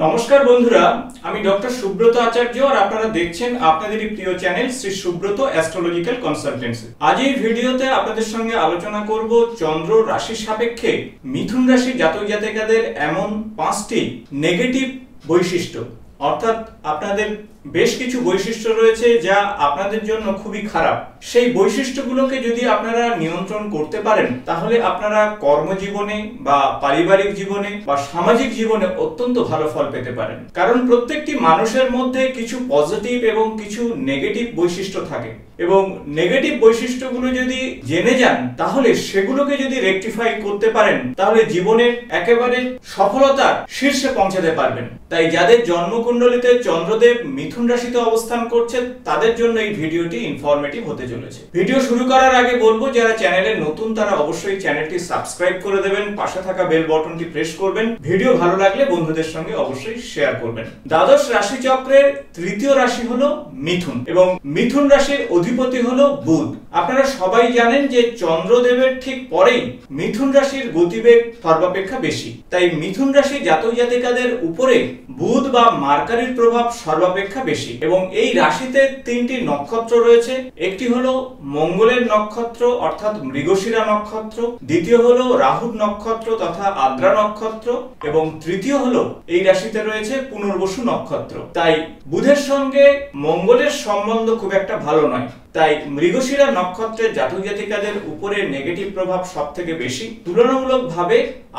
নমস্কার বন্ধুরা, আমি ডক্টর সুব্রত আচার্য আর আপনারা দেখছেন আপনাদেরই প্রিয় channel Shri Subrata astrological consultancy. আজ এই ভিডিওতে আপনাদের সঙ্গে আলোচনা করব চন্দ্র রাশি সাপেক্ষে মিথুন রাশি জাতক জাতিকাদের এমন 5টি নেগেটিভ বৈশিষ্ট্য, অর্থাৎ আপনাদের বেশ কিছু বৈশিষ্ট্য রয়েছে যা আপনাদের জন্য খুবই খারাপ। সেই বৈশিষ্ট্যগুলোকে যদি আপনারা নিয়ন্ত্রণ করতে পারেন তাহলে আপনারা কর্মজীবনে বা পারিবারিক জীবনে বা সামাজিক জীবনে অত্যন্ত ভালো ফল পেতে পারেন। কারণ প্রত্যেকটি মানুষের মধ্যে কিছু পজিটিভ এবং কিছু নেগেটিভ বৈশিষ্ট্য থাকে এবং নেগেটিভ বৈশিষ্ট্যগুলো যদি জেনে যান তাহলে সেগুলোকে যদি রেকটিফাই করতে পারেন তাহলে জীবনের একেবারে সফলতার শীর্ষে পৌঁছাতে পারবেন। তাই যাদের জন্মকুণ্ডলিতে চন্দ্রদেব মিথুন রাশিতে অবস্থান করছে তাদের জন্য এই ভিডিওটি ইনফরমেটিভ হতে চলেছে। ভিডিও শুরু করার আগে বলবো যারা চ্যানেলে নতুন তারা অবশ্যই চ্যানেলটি সাবস্ক্রাইব করে দেবেন, পাশে থাকা বেল বাটনটি প্রেস করবেন, ভিডিও ভালো লাগলে বন্ধুদের সঙ্গে অবশ্যই শেয়ার করবেন। দ্বাদশ রাশি চক্রের তৃতীয় রাশি হলো মিথুন এবং মিথুন রাশির অধিপতি হলো বুধ। আপনারা সবাই জানেন যে চন্দ্রদেবের ঠিক পরেই মিথুন রাশির গতিবেগ সর্বাপেক্ষা বেশি। তাই মিথুন রাশি জাতক জাতিকাদের উপরে বুধ বা মার্কারির প্রভাব সর্বাপেক্ষা বেশি এবং এই রাশিতে 3টি নক্ষত্র রয়েছে। একটি হলো মঙ্গলের নক্ষত্র অর্থাৎ মৃগশিরা নক্ষত্র, দ্বিতীয় হলো রাহুর নক্ষত্র তথা আদ্রা নক্ষত্র এবং তৃতীয় হলো এই রাশিতে রয়েছে পুনর্বসু নক্ষত্র। তাই বুধের সঙ্গে মঙ্গলের সম্বন্ধ খুব একটা ভালো নয়। তাই মৃগশিরা নক্ষত্রের জাতক জাতিকাদের উপরে নেগেটিভ প্রভাব সব থেকে বেশি তুলনামূলকভাবে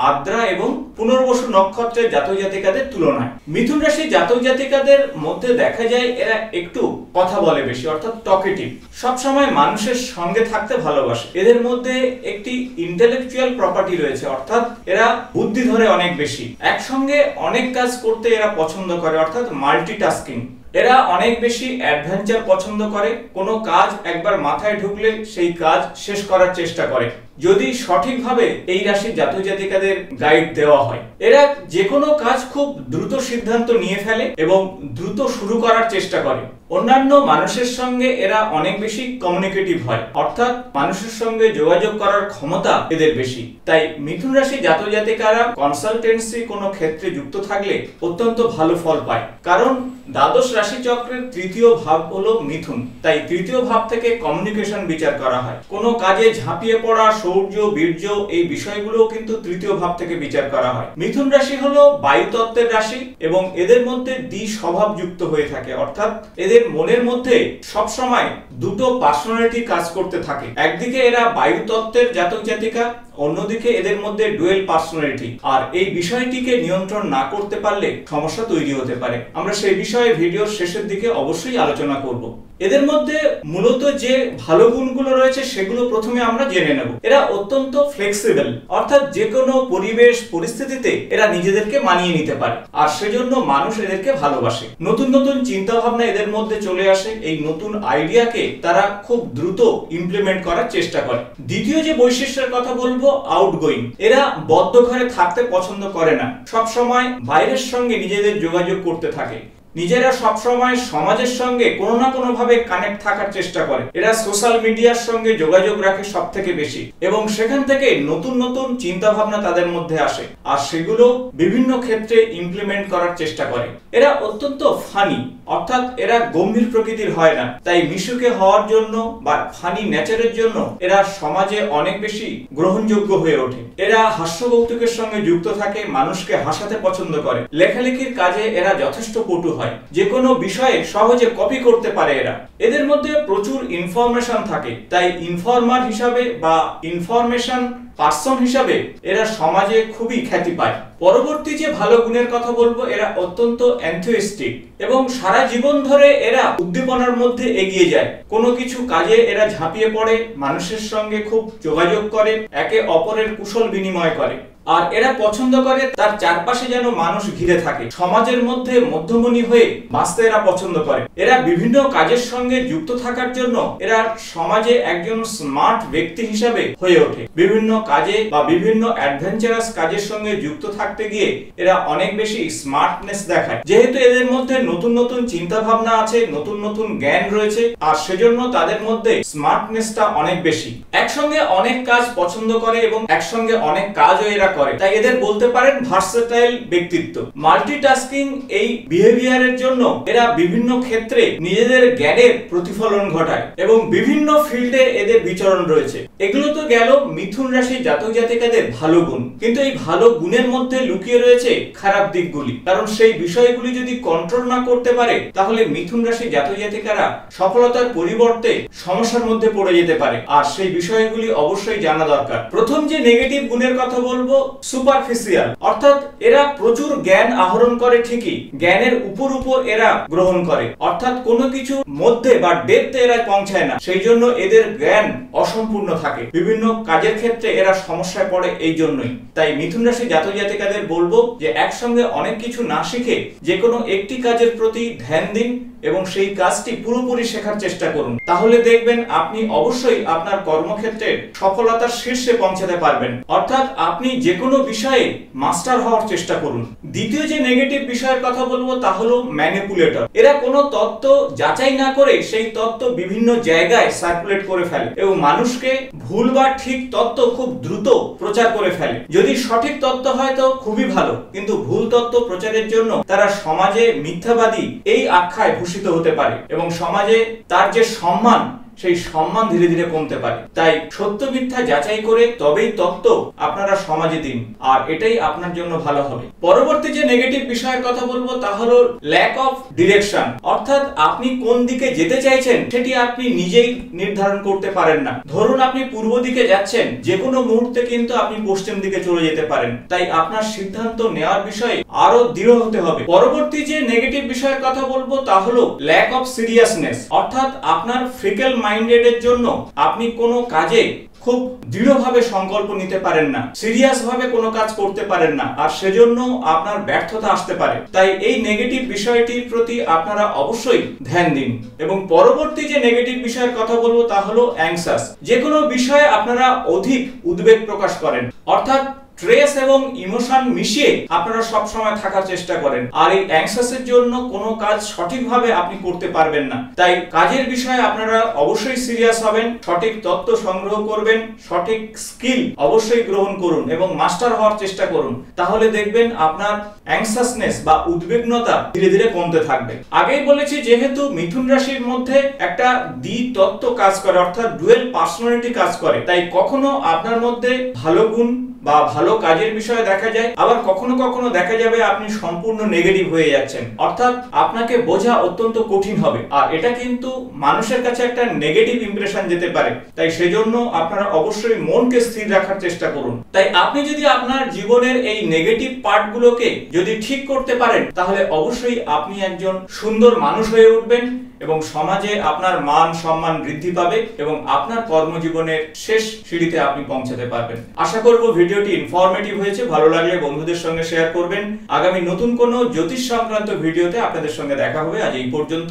আদ্রা এবং পুনর্বসু নক্ষত্রের জাতক জাতিকাদের তুলনায়। মিথুন রাশির জাতক জাতিকাদের মধ্যে দেখা যায় এরা একটু কথা বলে বেশি, অর্থাৎ টকেটিভ, সব সময় মানুষের সঙ্গে থাকতে ভালোবাসে। এদের মধ্যে একটি ইন্টেলেকচুয়াল প্রপার্টি রয়েছে, অর্থাৎ এরা বুদ্ধি ধরে অনেক বেশি। একসঙ্গে অনেক কাজ করতে এরা পছন্দ করে, অর্থাৎ মাল্টিটাস্কিং। এরা অনেক বেশি অ্যাডভেঞ্চার পছন্দ করে, কোনো কাজ একবার মাথায় ঢুকলে সেই কাজ শেষ করার চেষ্টা করে যদি সঠিকভাবে এই রাশির জাতক জাতিকাদের গাইড দেওয়া হয়। এরা যে কোনো কাজ খুব দ্রুত সিদ্ধান্ত নিয়ে ফেলে এবং দ্রুত শুরু করার চেষ্টা করে। অন্যান্য মানুষের সঙ্গে এরা অনেক বেশি কমিউনিকেটিভ হয়, অর্থাৎ মানুষের সঙ্গে যোগাযোগ করার ক্ষমতা এদের বেশি। তাই মিথুন রাশি জাতক জাতিকারা কনসালটেন্সি কোনো ক্ষেত্রে যুক্ত থাকলে অত্যন্ত ভালো ফল পায়। কারণ দ্বাদশ রাশি চক্রের তৃতীয় ভাব হলো মিথুন, তাই তৃতীয় ভাব থেকে কমিউনিকেশন বিচার করা হয়। কোনো কাজে ঝাঁপিয়ে পড়া, শৌর্য, বীর্য, এই বিষয়গুলো কিন্তু তৃতীয় ভাব থেকে বিচার করা হয়। মিথুন রাশি হলো বায়ু তত্ত্বের রাশি এবং এদের মধ্যে দ্বিস্বভাব যুক্ত হয়ে থাকে, অর্থাৎ এদের মনের মধ্যে সব সময় দুটো পার্সোনালিটি কাজ করতে থাকে। একদিকে এরা বায়ু তত্ত্বের জাতক জাতিকা, অন্যদিকে এদের মধ্যে ডুয়েল পার্সোনালিটি। আর এই বিষয়টিকে নিয়ন্ত্রণ না করতে পারলে সমস্যা তৈরি হতে পারে। আমরা সেই বিষয়ে ভিডিওর শেষের দিকে অবশ্যই আলোচনা করব। এদের মধ্যে মূলত যে ভালো গুণগুলো রয়েছে সেগুলো প্রথমে আমরা জেনে নেব। এরা অত্যন্ত ফ্লেক্সিবল, অর্থাৎ যে কোনো পরিবেশ পরিস্থিতিতে এরা নিজেদেরকে মানিয়ে নিতে পারে আর সেজন্য মানুষ এদেরকে ভালোবাসে। নতুন নতুন চিন্তা ভাবনা এদের মধ্যে চলে আসে, এই নতুন আইডিয়াকে তারা খুব দ্রুত ইমপ্লিমেন্ট করার চেষ্টা করে। দ্বিতীয় যে বৈশিষ্ট্যের কথা বলবো, আউটগোয়িং। এরা বদ্ধ ঘরে থাকতে পছন্দ করে না, সব সময় বাইরের সঙ্গে নিজেদের যোগাযোগ করতে থাকে। নিজেরা সব সময় সমাজের সঙ্গে কোনো না কোনো ভাবে কানেক্ট থাকার চেষ্টা করে। এরা সোশ্যাল মিডিয়ার সঙ্গে যোগাযোগ রাখে সব থেকে বেশি এবং সেখান থেকে নতুন নতুন চিন্তা ভাবনা তাদের মধ্যে আসে আর সেগুলো বিভিন্ন ক্ষেত্রে ইমপ্লিমেন্ট করার চেষ্টা করে। এরা অত্যন্ত ফানি, অর্থাৎ এরা গম্ভীর প্রকৃতির হয় না। তাই মিশুকে হওয়ার জন্য বা ফানি নেচারের জন্য এরা সমাজে অনেক বেশি গ্রহণযোগ্য হয়ে ওঠে। এরা হাস্য কৌতুকের সঙ্গে যুক্ত থাকে, মানুষকে হাসাতে পছন্দ করে। লেখালেখির কাজে এরা যথেষ্ট পটু হয়, যে কোনো বিষয়ে সহজে কপি করতে পারে এরা। এদের মধ্যে প্রচুর ইনফরমেশন থাকে, তাই ইনফর্মার হিসাবে বা ইনফরমেশন পার্সন হিসাবে এরা সমাজে খুবই খ্যাতি পায়। পরবর্তী যে ভালো গুণের কথা বলবো, এরা অত্যন্ত এনথুইস্টিক এবং সারা জীবন ধরে এরা উদ্দীপনার মধ্যে এগিয়ে যায়। কোনো কিছু কাজে এরা ঝাঁপিয়ে পড়ে, মানুষের সঙ্গে খুব যোগাযোগ করে, একে অপরের কুশল বিনিময় করে। আর এরা পছন্দ করে তার চারপাশে যেন মানুষ ঘিরে থাকে, সমাজের মধ্যে মধ্যমণি হয়ে বাঁচতে এরা পছন্দ করে। এরা বিভিন্ন কাজের সঙ্গে যুক্ত থাকার জন্য এরা সমাজে একজন স্মার্ট ব্যক্তি হিসাবে হয়ে ওঠে। বিভিন্ন কাজে বা বিভিন্ন অ্যাডভেঞ্চারাস কাজের সঙ্গে যুক্ত থাকতে গিয়ে এরা অনেক বেশি স্মার্টনেস দেখায়। যেহেতু এদের মধ্যে নতুন নতুন চিন্তা ভাবনা আছে, নতুন নতুন জ্ঞান রয়েছে আর সেজন্য তাদের মধ্যে স্মার্টনেসটা অনেক বেশি। একসঙ্গে অনেক কাজ পছন্দ করে এবং একসঙ্গে অনেক কাজও এরা করে, তাই এদের বলতে পারেন ভার্সেটাইল ব্যক্তিত্ব। মাল্টিটাস্কিং এই বিহেভিয়ারের জন্য এরা বিভিন্ন ক্ষেত্রে নিজেদের জ্ঞানের প্রতিফলন ঘটায় এবং বিভিন্ন ফিল্ডে এদের বিচরণ রয়েছে। এগুলো তো গেল মিথুন রাশি জাতক জাতিকাদের ভালো গুণ, কিন্তু এই ভালো গুণের মধ্যে লুকিয়ে রয়েছে খারাপ দিকগুলি। কারণ সেই বিষয়গুলি যদি কন্ট্রোল না করতে পারে তাহলে মিথুন রাশি জাতক জাতিকারা সফলতার পরিবর্তে সমস্যার মধ্যে পড়ে যেতে পারে, আর সেই বিষয়গুলি অবশ্যই জানা দরকার। প্রথম যে নেগেটিভ গুণের কথা বলবো, সুপারফিশিয়াল, অর্থাৎ এরা প্রচুর জ্ঞান আহরণ করে ঠিকই, জ্ঞানের উপর এরা গ্রহণ করে, অর্থাৎ কোনো কিছু মধ্যে বা ডেপথে এরা পৌঁছায় না, সেই জন্য এদের জ্ঞান অসম্পূর্ণ থাকে। বিভিন্ন কাজের ক্ষেত্রে এরা সমস্যায় পড়ে এই জন্যই। তাই মিথুন রাশি জাতক জাতিকাদের বলবো যে একসঙ্গে অনেক কিছু না শিখে যে কোনো একটি কাজের প্রতি ধ্যান দিন এবং সেই কাজটি পুরোপুরি শেখার চেষ্টা করুন। তাহলে দেখবেন আপনি অবশ্যই আপনার কর্মক্ষেত্রে সফলতার শীর্ষে পৌঁছাতে পারবেন। অর্থাৎ আপনি যে কোনো বিষয়ে মাস্টার হওয়ার চেষ্টা করুন। দ্বিতীয় যে নেগেটিভ বিষয়ের কথা বলবো তা হলো ম্যানিপুলেটর। এরা কোনো তত্ত্ব যাচাই না করে সেই তত্ত্ব বিভিন্ন জায়গায় সার্কুলেট করে ফেলে এবং মানুষকে ভুল বা ঠিক তত্ত্ব খুব দ্রুত প্রচার করে ফেলে। যদি সঠিক তত্ত্ব হয় তো খুবই ভালো, কিন্তু ভুল তত্ত্ব প্রচারের জন্য তারা সমাজে মিথ্যাবাদী এই আখ্যায় ভূষিত হতে পারে এবং সমাজে তার যে সম্মান, সেই সম্মান ধীরে ধীরে কমতে পারে। তাই সত্য মিথ্যা যাচাই করে তবেই তত্ত্ব আপনারা সমাজে দিন, আর এটাই আপনার জন্য ভালো হবে। পরবর্তী যে নেগেটিভ বিষয়ের কথা বলবো তা হলো ল্যাক অফ ডিরেকশন, অর্থাৎ আপনি কোন দিকে যেতে চাইছেন সেটি আপনি নিজেই নির্ধারণ করতে পারেন না। ধরুন আপনি পূর্ব দিকে যাচ্ছেন, যে কোনো মুহূর্তে কিন্তু আপনি পশ্চিম দিকে চলে যেতে পারেন। তাই আপনার সিদ্ধান্ত নেওয়ার বিষয়ে আরো দৃঢ় হতে হবে। পরবর্তী যে নেগেটিভ বিষয়ের কথা বলবো তা হলো ল্যাক অফ সিরিয়াসনেস, অর্থাৎ আপনার ফ্রিকেল মাইন্ডেডের জন্য আপনি কোনো কাজে খুব দৃঢ়ভাবে সংকল্প নিতে পারেন না, সিরিয়াস ভাবে কোনো কাজ করতে পারেন না, আর সেজন্য আপনার ব্যর্থতা আসতে পারে। তাই এই নেগেটিভ বিষয়টির প্রতি আপনারা অবশ্যই ধ্যান দিন। এবং পরবর্তী যে নেগেটিভ বিষয়ের কথা বলবো তা হলো অ্যাংসাস। যে কোনো বিষয়ে আপনারা অধিক উদ্বেগ প্রকাশ করেন, অর্থাৎ স্ট্রেস এবং ইমোশন মিশিয়ে আপনারা সব সময় থাকার চেষ্টা করেন, আর এই অ্যাংসাসের জন্য কোনো কাজ সঠিকভাবে আপনি করতে পারবেন না। তাই কাজের বিষয়ে আপনারা অবশ্যই সিরিয়াস হবেন, সঠিক তথ্য সংগ্রহ করবেন, সঠিক স্কিল অবশ্যই গ্রহণ করুন এবং মাস্টার হওয়ার চেষ্টা করুন। তাহলে দেখবেন আপনার অ্যাংসাসনেস বা উদ্বিগ্নতা ধীরে ধীরে কমতে থাকবে। আগেই বলেছি যেহেতু মিথুন রাশির মধ্যে একটা দ্বিতত্ত্ব কাজ করে, অর্থাৎ ডুয়েল পার্সোনালিটি কাজ করে, তাই কখনো আপনার মধ্যে ভালো গুণ বা ভালো কাজের বিষয়ে দেখা যায়, আবার কখনো কখনো দেখা যাবে আপনি সম্পূর্ণ নেগেটিভ হয়ে যাচ্ছেন, অর্থাৎ আপনাকে বোঝা অত্যন্ত কঠিন হবে, আর এটা কিন্তু মানুষের কাছে একটা নেগেটিভ ইমপ্রেশন যেতে পারে। তাই সেজন্য আপনারা অবশ্যই মনকে স্থির রাখার চেষ্টা করুন। তাই আপনি যদি আপনার জীবনের এই নেগেটিভ পার্টগুলোকে যদি ঠিক করতে পারেন তাহলে অবশ্যই আপনি একজন সুন্দর মানুষ হয়ে উঠবেন এবং সমাজে আপনার মান সম্মান বৃদ্ধি পাবে এবং আপনার কর্মজীবনের শেষ সিঁড়িতে আপনি পৌঁছাতে পারবেন। আশা করব ভিডিওটি ইনফরমেটিভ হয়েছে, ভালো লাগলে বন্ধুদের সঙ্গে শেয়ার করবেন। আগামী নতুন কোনো জ্যোতিষ সংক্রান্ত ভিডিওতে আপনাদের সঙ্গে দেখা হবে। আজ এই পর্যন্ত,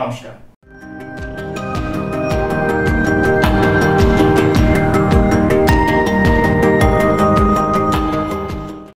নমস্কার।